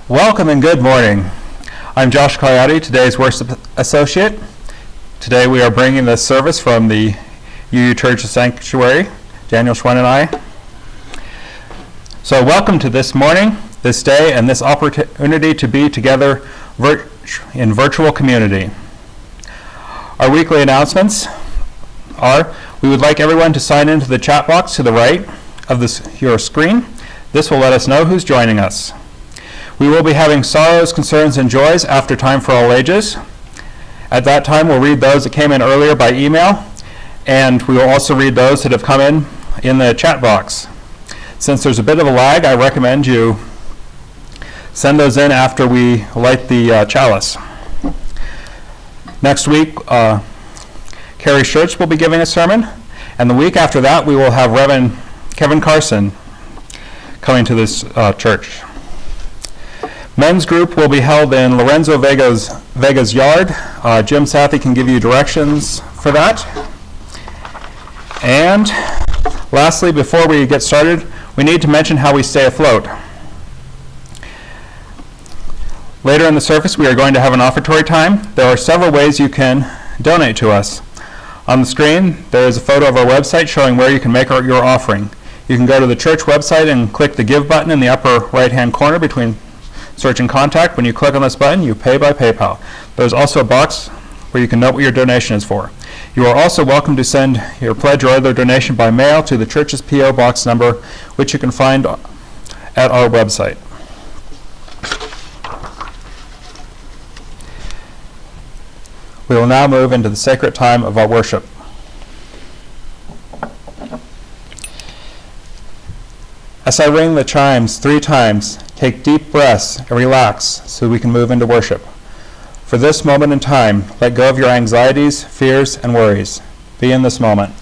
Welcome and good morning. I'm Josh Coyote, today's worship associate. Today we are bringing this service from the UU Church Sanctuary, Daniel Schwen and I. So welcome to this morning, this day, and this opportunity to be together in virtual community. Our weekly announcements are, we would like everyone to sign into the chat box to the right of your screen. This will let us know who's joining us. We will be having sorrows, concerns, and joys after time for all ages. At that time, we'll read those that came in earlier by email, and we will also read those that have come in the chat box. Since there's a bit of a lag, I recommend you send those in after we light the chalice. Next week, Carrie Schurz will be giving a sermon, and the week after that, we will have Reverend Kevin Carson coming to this church. Men's group will be held in Lorenzo Vega's yard. Jim Sathey can give you directions for that. And lastly, before we get started, we need to mention how we stay afloat. Later in the service, we are going to have an offertory time. There are several ways you can donate to us. On the screen, there is a photo of our website showing where you can make your offering. You can go to the church website and click the Give button in the upper right-hand corner between Search and Contact. When you click on this button, you pay by PayPal. There's also a box where you can note what your donation is for. You are also welcome to send your pledge or other donation by mail to the church's P.O. Box number, which you can find at our website. We will now move into the sacred time of our worship. As I ring the chimes 3 times, take deep breaths and relax so we can move into worship. For this moment in time, let go of your anxieties, fears, and worries. Be in this moment.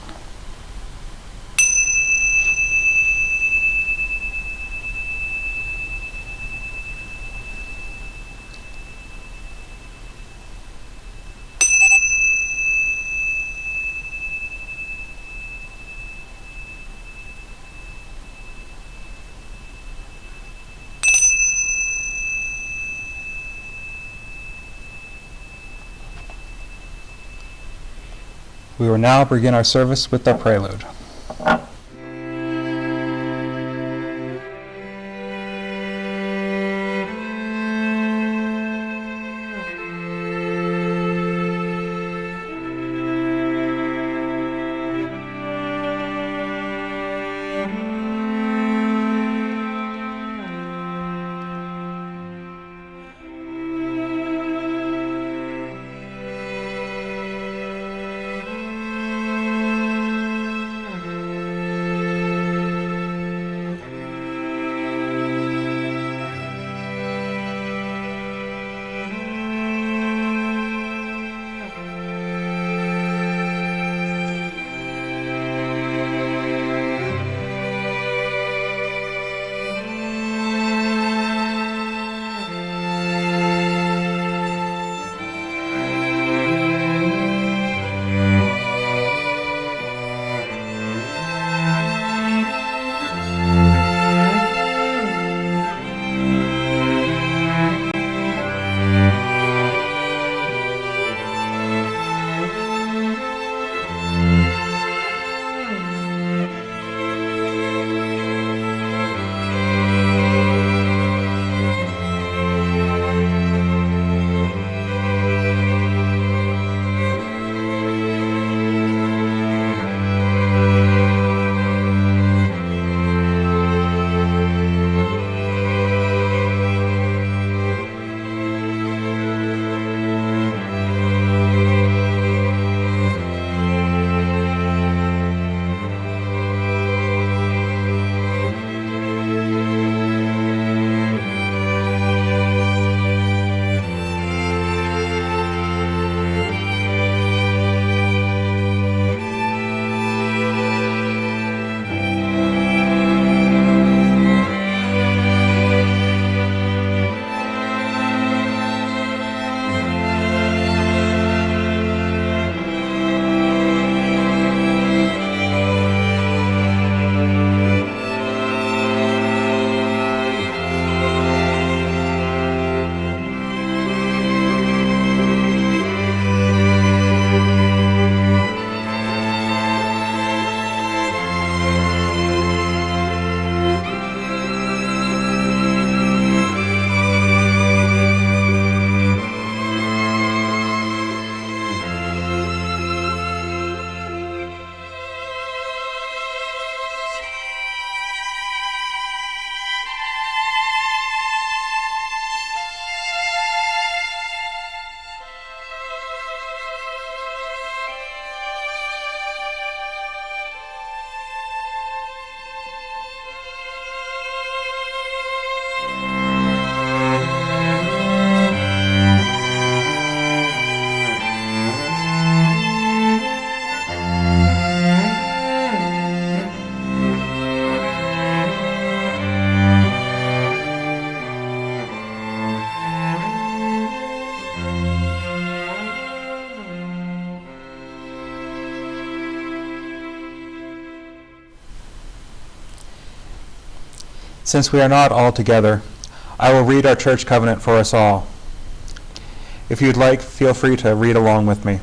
We will now begin our service with our prelude. Since we are not all together, I will read our church covenant for us all. If you'd like, feel free to read along with me.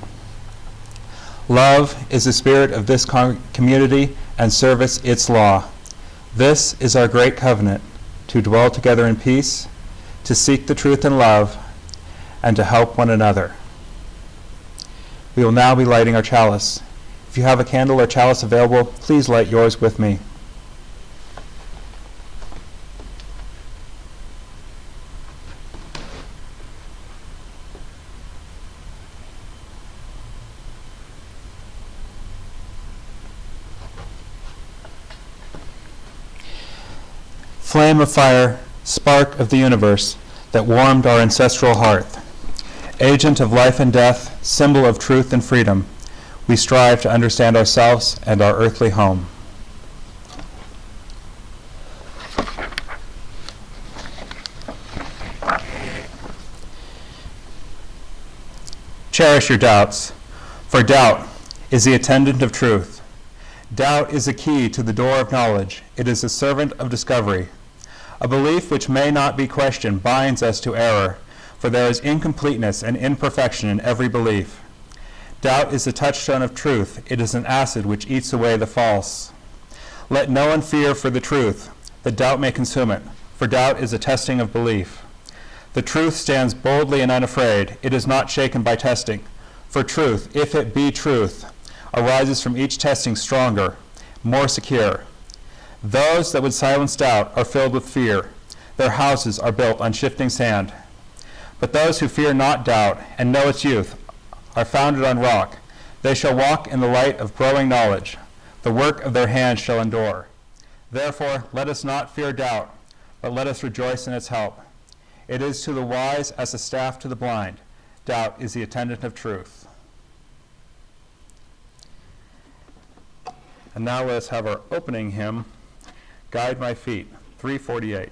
Love is the spirit of this community, and service its law. This is our great covenant, to dwell together in peace, to seek the truth in love, and to help one another. We will now be lighting our chalice. If you have a candle or chalice available, please light yours with me. Flame of fire, spark of the universe that warmed our ancestral hearth. Agent of life and death, symbol of truth and freedom, we strive to understand ourselves and our earthly home. Cherish your doubts, for doubt is the attendant of truth. Doubt is a key to the door of knowledge. It is a servant of discovery. A belief which may not be questioned binds us to error, for there is incompleteness and imperfection in every belief. Doubt is the touchstone of truth. It is an acid which eats away the false. Let no one fear for the truth, that doubt may consume it, for doubt is a testing of belief. The truth stands boldly and unafraid. It is not shaken by testing. For truth, if it be truth, arises from each testing stronger, more secure. Those that would silence doubt are filled with fear. Their houses are built on shifting sand. But those who fear not doubt and know its youth are founded on rock. They shall walk in the light of growing knowledge. The work of their hands shall endure. Therefore, let us not fear doubt, but let us rejoice in its help. It is to the wise as a staff to the blind. Doubt is the attendant of truth. And now let us have our opening hymn, Guide My Feet, 348.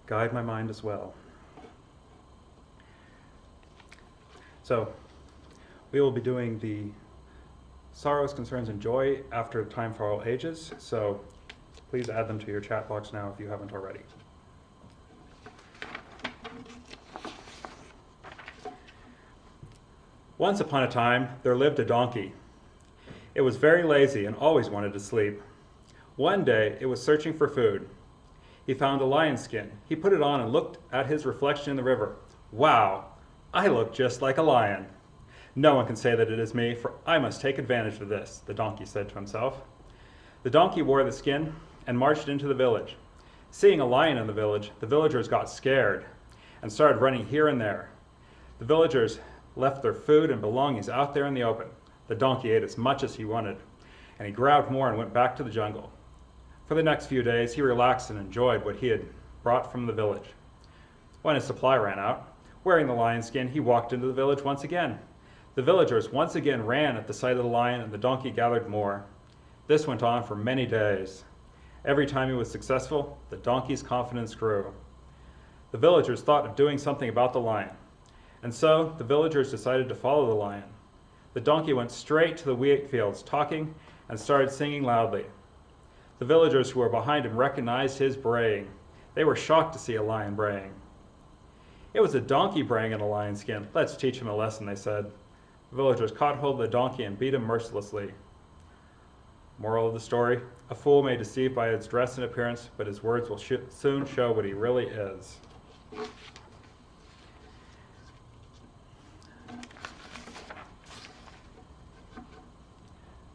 Guide my mind as well. So, we will be doing the sorrows, concerns, and joy after Time for All Ages, so please add them to your chat box now if you haven't already. Once upon a time, there lived a donkey. It was very lazy and always wanted to sleep. One day, it was searching for food. He found a lion skin. He put it on and looked at his reflection in the river. Wow, I look just like a lion. No one can say that it is me, for I must take advantage of this, the donkey said to himself. The donkey wore the skin and marched into the village. Seeing a lion in the village, the villagers got scared and started running here and there. The villagers left their food and belongings out there in the open. The donkey ate as much as he wanted, and he growled more and went back to the jungle. For the next few days, he relaxed and enjoyed what he had brought from the village. When his supply ran out, wearing the lion skin, he walked into the village once again. The villagers once again ran at the sight of the lion, and the donkey gathered more. This went on for many days. Every time he was successful, the donkey's confidence grew. The villagers thought of doing something about the lion, and so the villagers decided to follow the lion. The donkey went straight to the wheat fields, talking, and started singing loudly. The villagers who were behind him recognized his braying. They were shocked to see a lion braying. It was a donkey braying in a lion's skin. Let's teach him a lesson, they said. The villagers caught hold of the donkey and beat him mercilessly. Moral of the story, a fool may deceive by his dress and appearance, but his words will soon show what he really is.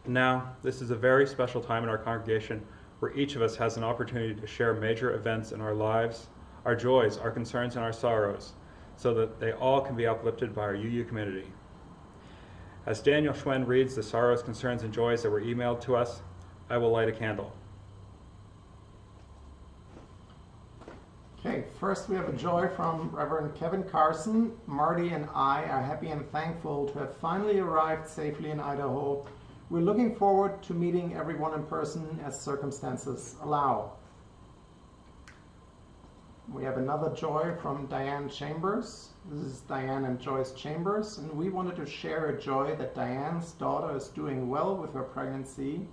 Now, this is a very special time in our congregation where each of us has an opportunity to share major events in our lives, our joys, our concerns, and our sorrows, so that they all can be uplifted by our UU community. As Daniel Schwen reads the sorrows, concerns, and joys that were emailed to us, I will light a candle. Okay, first we have a joy from Reverend Kevin Carson. Marty and I are happy and thankful to have finally arrived safely in Idaho. We're looking forward to meeting everyone in person as circumstances allow. We have another joy from Diane Chambers. This is Diane and Joyce Chambers, and we wanted to share a joy that Diane's daughter is doing well with her pregnancy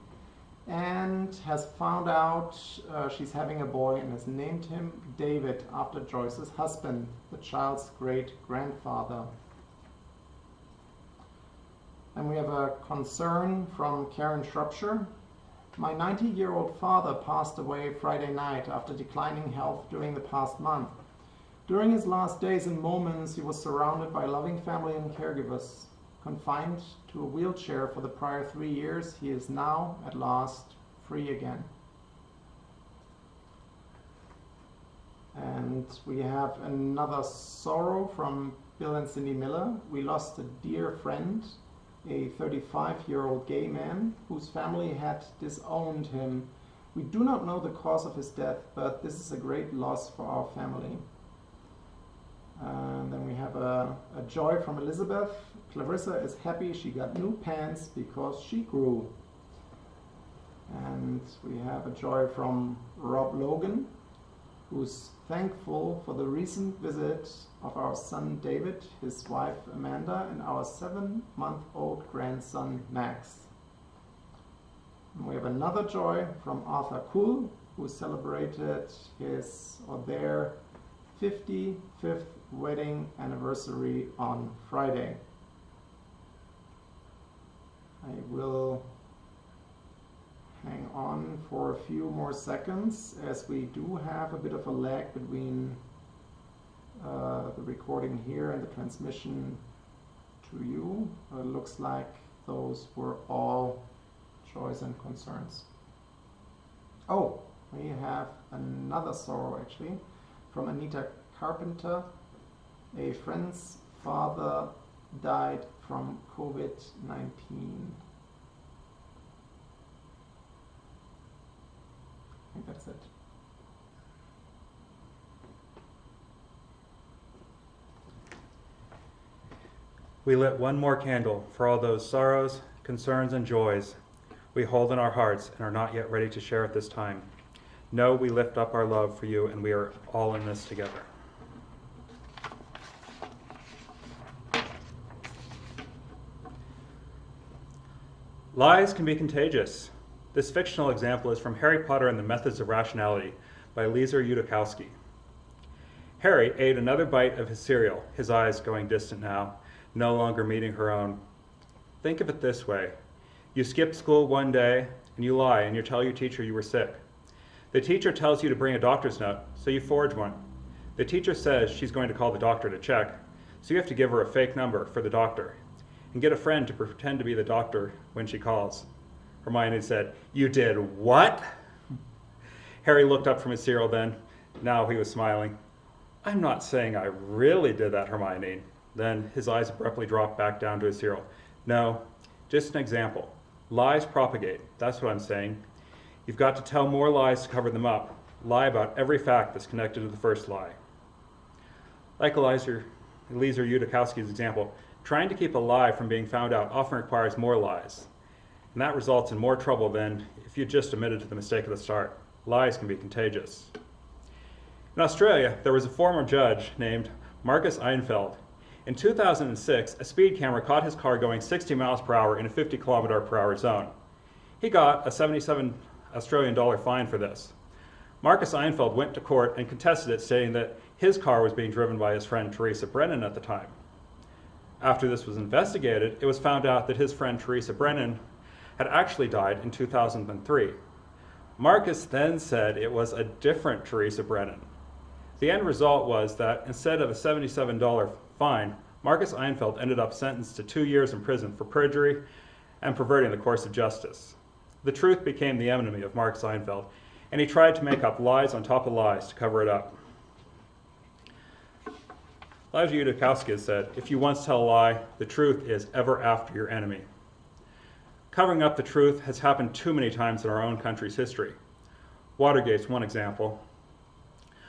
and has found out she's having a boy and has named him David after Joyce's husband, the child's great-grandfather. And we have a concern from Karen Shropshire. My 90-year-old father passed away Friday night after declining health during the past month. During his last days and moments, he was surrounded by loving family and caregivers. Confined to a wheelchair for the prior 3 years, he is now, at last, free again. And we have another sorrow from Bill and Cindy Miller. We lost a dear friend, a 35-year-old gay man whose family had disowned him. We do not know the cause of his death, but this is a great loss for our family. And then we have a joy from Elizabeth. Clarissa is happy she got new pants because she grew. And we have a joy from Rob Logan, who's thankful for the recent visit of our son David, his wife Amanda, and our 7-month-old grandson Max. And we have another joy from Arthur Kuhl, who celebrated his or their 55th wedding anniversary on Friday. I will hang on for a few more seconds, as we do have a bit of a lag between the recording here and the transmission to you. It looks like those were all joys and concerns. Oh, we have another sorrow actually from Anita Carpenter. A friend's father died from COVID-19. I think that's it. We lit one more candle for all those sorrows, concerns, and joys we hold in our hearts and are not yet ready to share at this time. Know we lift up our love for you, and we are all in this together. Lies can be contagious. This fictional example is from Harry Potter and the Methods of Rationality by Lisa Yudkowsky. Harry ate another bite of his cereal, his eyes going distant now. no longer meeting her own. Think of it this way. You skip school one day and you lie and you tell your teacher you were sick. The teacher tells you to bring a doctor's note, so you forge one. The teacher says she's going to call the doctor to check, so you have to give her a fake number for the doctor and get a friend to pretend to be the doctor when she calls. Hermione said, "You did what?" Harry looked up from his cereal then. Now he was smiling. "I'm not saying I really did that, Hermione." Then his eyes abruptly dropped back down to his cereal. "No, just an example. Lies propagate, that's what I'm saying. You've got to tell more lies to cover them up. Lie about every fact that's connected to the first lie." Like Eliezer Yudikowsky's example, trying to keep a lie from being found out often requires more lies. And that results in more trouble than if you just admitted to the mistake at the start. Lies can be contagious. In Australia, there was a former judge named Marcus Einfeld. In 2006, a speed camera caught his car going 60 miles per hour in a 50 kilometer per hour zone. He got a $77 Australian fine for this. Marcus Einfeld went to court and contested it, stating that his car was being driven by his friend Teresa Brennan at the time. After this was investigated, it was found out that his friend Teresa Brennan had actually died in 2003. Marcus then said it was a different Teresa Brennan. The end result was that instead of a $77 fine, Marcus Einfeld ended up sentenced to 2 years in prison for perjury and perverting the course of justice. The truth became the enemy of Marcus Einfeld, and he tried to make up lies on top of lies to cover it up. Eliezer Yudikowsky has said, "If you once tell a lie, the truth is ever after your enemy." Covering up the truth has happened too many times in our own country's history. Watergate's one example.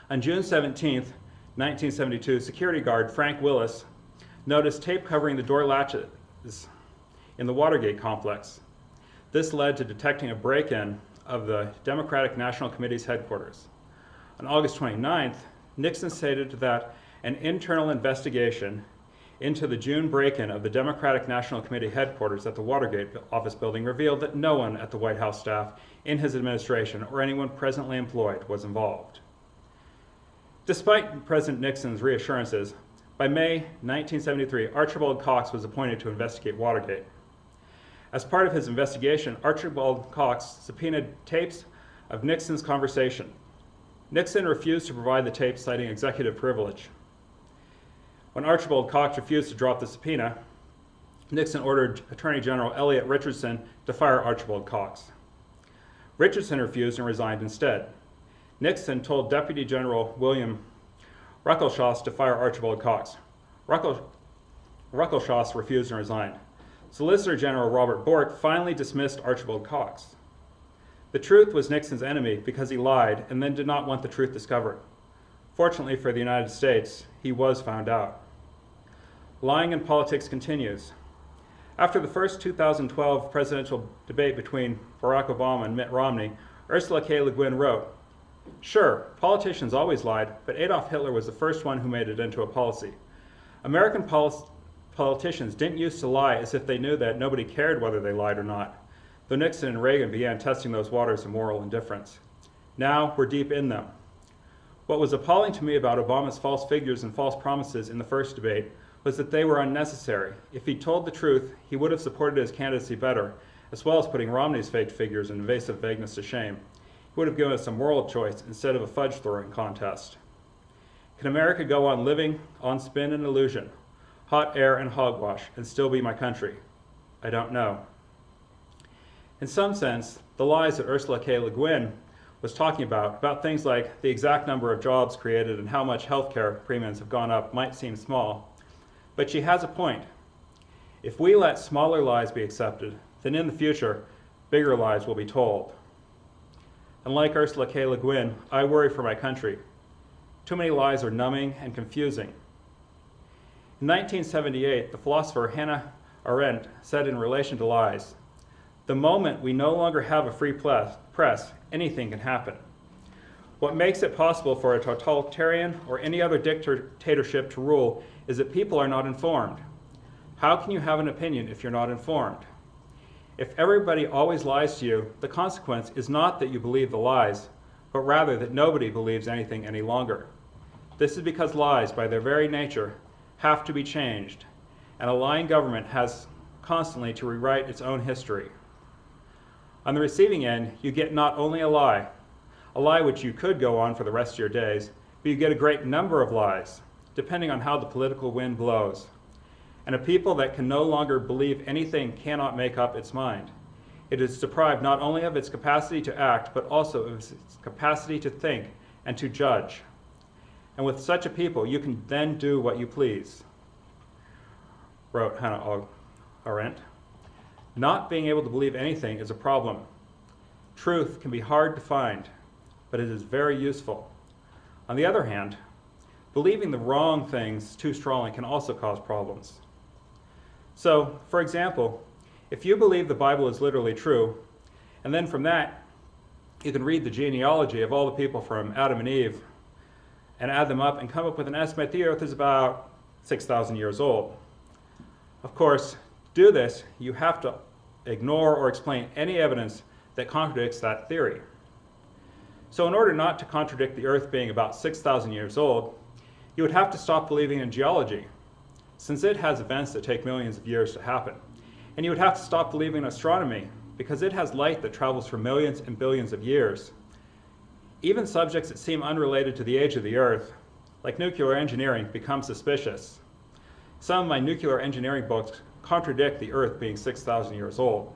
On June 17, 1972, security guard Frank Willis noticed tape covering the door latches in the Watergate complex. This led to detecting a break-in of the Democratic National Committee's headquarters. On August 29th, Nixon stated that an internal investigation into the June break-in of the Democratic National Committee headquarters at the Watergate office building revealed that no one at the White House staff, in his administration, or anyone presently employed was involved. Despite President Nixon's reassurances, by May 1973, Archibald Cox was appointed to investigate Watergate. As part of his investigation, Archibald Cox subpoenaed tapes of Nixon's conversation. Nixon refused to provide the tapes, citing executive privilege. When Archibald Cox refused to drop the subpoena, Nixon ordered Attorney General Elliot Richardson to fire Archibald Cox. Richardson refused and resigned instead. Nixon told Deputy General William Ruckelshaus to fire Archibald Cox. Ruckelshaus refused and resigned. Solicitor General Robert Bork finally dismissed Archibald Cox. The truth was Nixon's enemy because he lied and then did not want the truth discovered. Fortunately for the United States, he was found out. Lying in politics continues. After the first 2012 presidential debate between Barack Obama and Mitt Romney, Ursula K. Le Guin wrote, "Sure, politicians always lied, but Adolf Hitler was the first one who made it into a policy. American politicians didn't used to lie as if they knew that nobody cared whether they lied or not, though Nixon and Reagan began testing those waters of moral indifference. Now we're deep in them. What was appalling to me about Obama's false figures and false promises in the first debate was that they were unnecessary. If he'd told the truth, he would have supported his candidacy better, as well as putting Romney's faked figures and evasive vagueness to shame. He would have given us a moral choice instead of a fudge-throwing contest. Can America go on living on spin and illusion, hot air and hogwash, and still be my country? I don't know." In some sense, the lies that Ursula K. Le Guin was talking about things like the exact number of jobs created and how much healthcare premiums have gone up, might seem small, but she has a point. If we let smaller lies be accepted, then in the future, bigger lies will be told. And like Ursula K. Le Guin, I worry for my country. Too many lies are numbing and confusing. In 1978, the philosopher Hannah Arendt said in relation to lies, "The moment we no longer have a free press, anything can happen. What makes it possible for a totalitarian or any other dictatorship to rule is that people are not informed. How can you have an opinion if you're not informed? If everybody always lies to you, the consequence is not that you believe the lies, but rather that nobody believes anything any longer. This is because lies, by their very nature, have to be changed, and a lying government has constantly to rewrite its own history. On the receiving end, you get not only a lie which you could go on for the rest of your days, but you get a great number of lies, depending on how the political wind blows. And a people that can no longer believe anything cannot make up its mind. It is deprived not only of its capacity to act, but also of its capacity to think and to judge. And with such a people, you can then do what you please, wrote Hannah Arendt. Not being able to believe anything is a problem. Truth can be hard to find, but it is very useful. On the other hand, believing the wrong things too strongly can also cause problems. So, for example, if you believe the Bible is literally true, and then from that you can read the genealogy of all the people from Adam and Eve and add them up and come up with an estimate the earth is about 6,000 years old. Of course, to do this, you have to ignore or explain any evidence that contradicts that theory. So in order not to contradict the earth being about 6,000 years old, you would have to stop believing in geology, since it has events that take millions of years to happen. And you would have to stop believing in astronomy, because it has light that travels for millions and billions of years. Even subjects that seem unrelated to the age of the earth, like nuclear engineering, become suspicious. Some of my nuclear engineering books contradict the earth being 6,000 years old.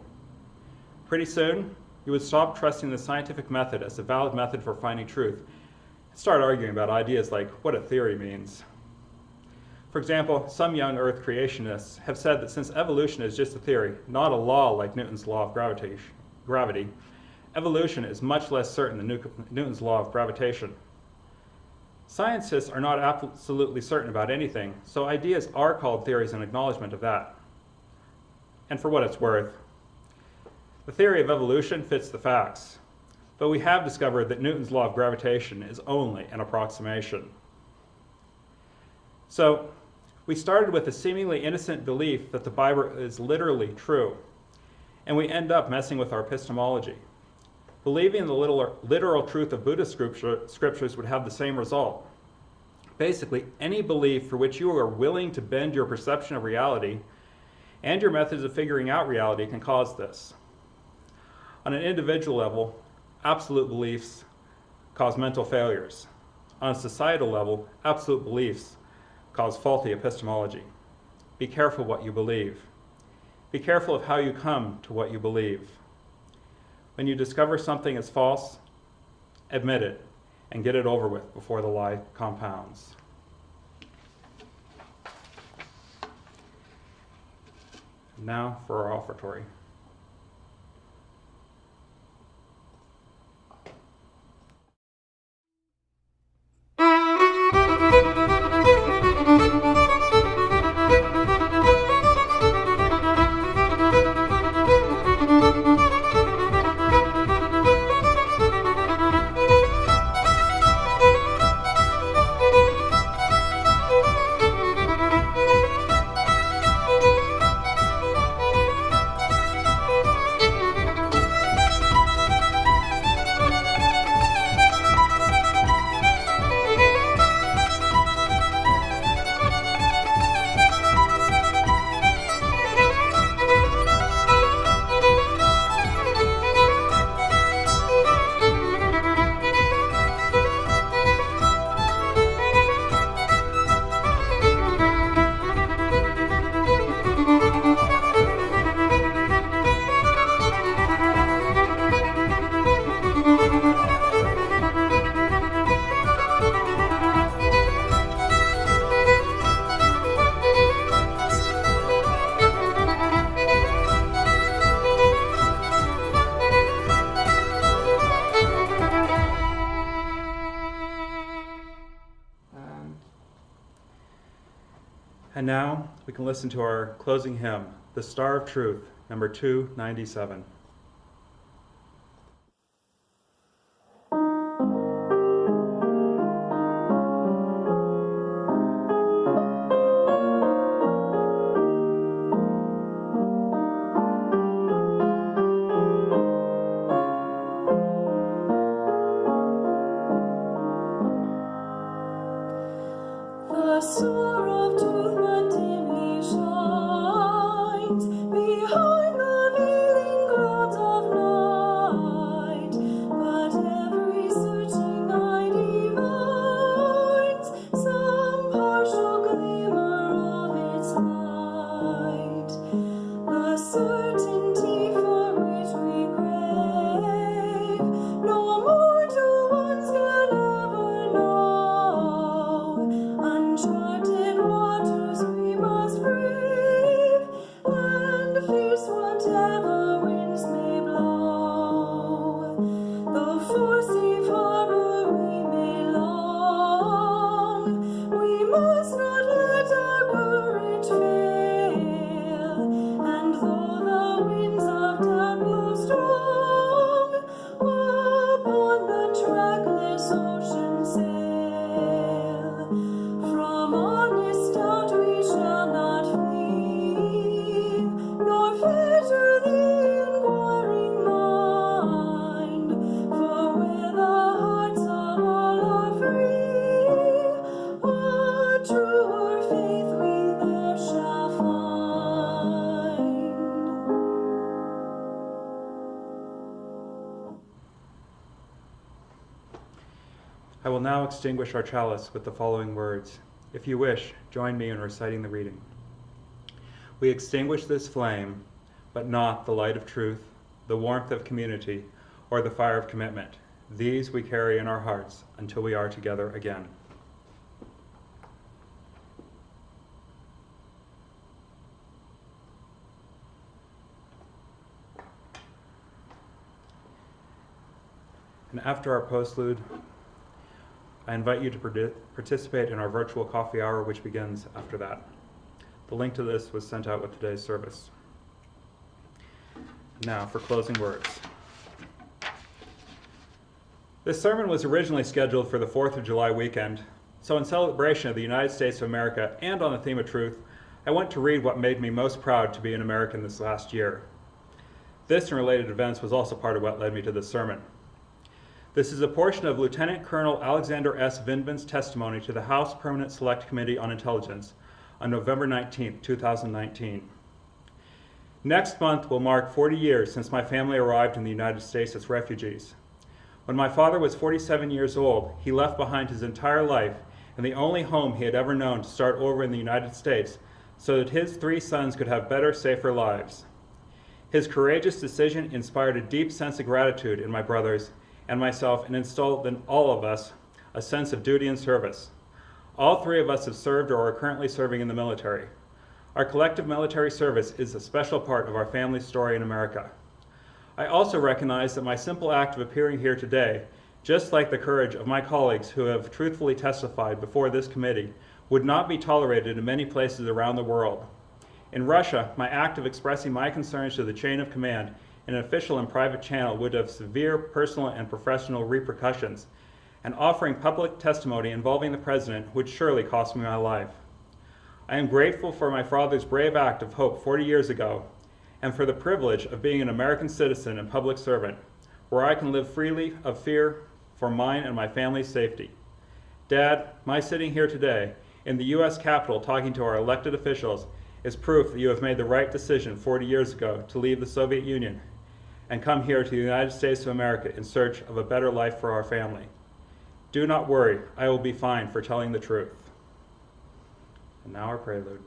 Pretty soon, you would stop trusting the scientific method as a valid method for finding truth and start arguing about ideas like what a theory means. For example, some young Earth creationists have said that since evolution is just a theory, not a law like Newton's law of gravity, evolution is much less certain than Newton's law of gravitation. Scientists are not absolutely certain about anything, so ideas are called theories in acknowledgement of that. And for what it's worth, the theory of evolution fits the facts, but we have discovered that Newton's law of gravitation is only an approximation. So, we started with a seemingly innocent belief that the Bible is literally true, and we end up messing with our epistemology. Believing the literal truth of Buddhist scriptures would have the same result. Basically, any belief for which you are willing to bend your perception of reality and your methods of figuring out reality can cause this. On an individual level, absolute beliefs cause mental failures. On a societal level, absolute beliefs cause faulty epistemology. Be careful what you believe. Be careful of how you come to what you believe. When you discover something is false, admit it and get it over with before the lie compounds. Now for our offertory. And now we can listen to our closing hymn, The Star of Truth, number 297. The star of truth that dimly shines. I will now extinguish our chalice with the following words. If you wish, join me in reciting the reading. We extinguish this flame, but not the light of truth, the warmth of community, or the fire of commitment. These we carry in our hearts until we are together again. And after our postlude, I invite you to participate in our virtual coffee hour, which begins after that. The link to this was sent out with today's service. Now, for closing words. This sermon was originally scheduled for the 4th of July weekend, so in celebration of the United States of America and on the theme of truth, I want to read what made me most proud to be an American this last year. This and related events was also part of what led me to this sermon. This is a portion of Lieutenant Colonel Alexander S. Vindman's testimony to the House Permanent Select Committee on Intelligence on November 19, 2019. Next month will mark 40 years since my family arrived in the United States as refugees. When my father was 47 years old, he left behind his entire life and the only home he had ever known to start over in the United States so that his 3 sons could have better, safer lives. His courageous decision inspired a deep sense of gratitude in my brothers and myself, and instilled in all of us a sense of duty and service. All 3 of us have served or are currently serving in the military. Our collective military service is a special part of our family's story in America. I also recognize that my simple act of appearing here today, just like the courage of my colleagues who have truthfully testified before this committee, would not be tolerated in many places around the world. In Russia, my act of expressing my concerns to the chain of command in an official and private channel would have severe personal and professional repercussions, and offering public testimony involving the president would surely cost me my life. I am grateful for my father's brave act of hope 40 years ago, and for the privilege of being an American citizen and public servant, where I can live freely of fear for mine and my family's safety. Dad, my sitting here today in the U.S. Capitol talking to our elected officials is proof that you have made the right decision 40 years ago to leave the Soviet Union and come here to the United States of America in search of a better life for our family. Do not worry, I will be fine for telling the truth. And now our prelude.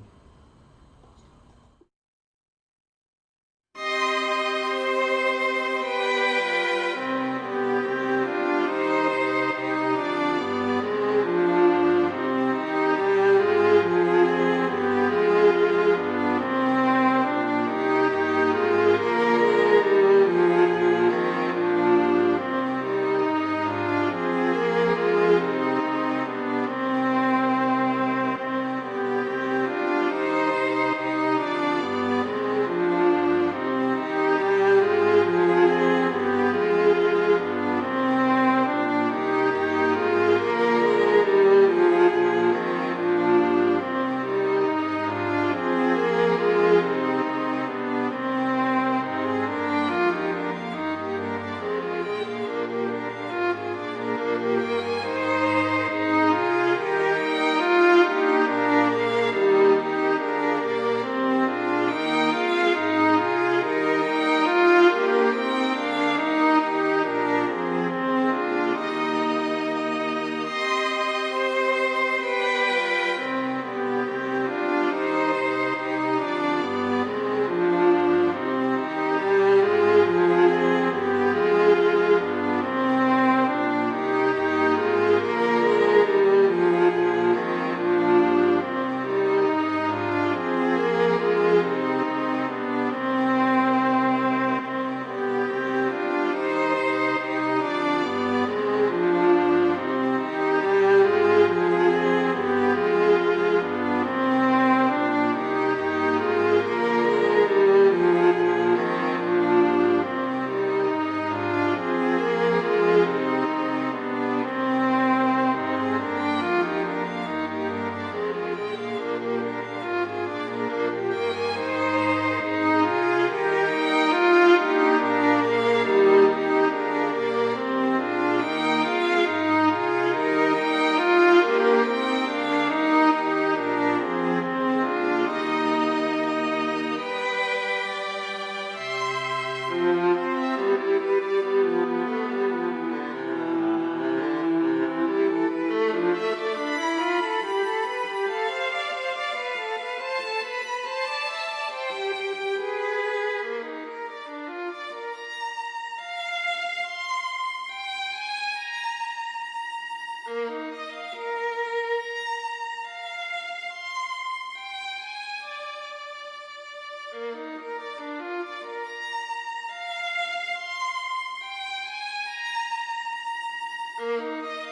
Thank you.